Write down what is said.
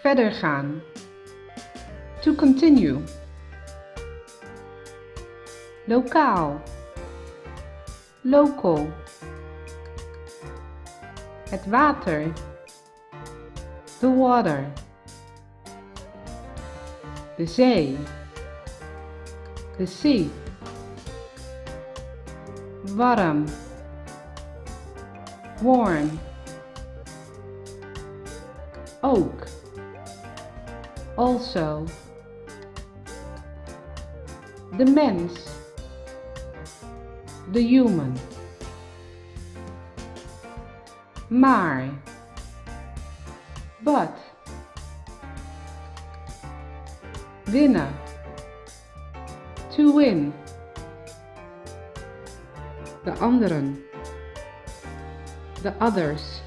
Verder gaan. To continue. Lokaal. Local. Het water. The water. De zee. The sea. Warm. Warm. Ook. Also. De mens. The human. Maar. But. Winnen. To win. De anderen. The others.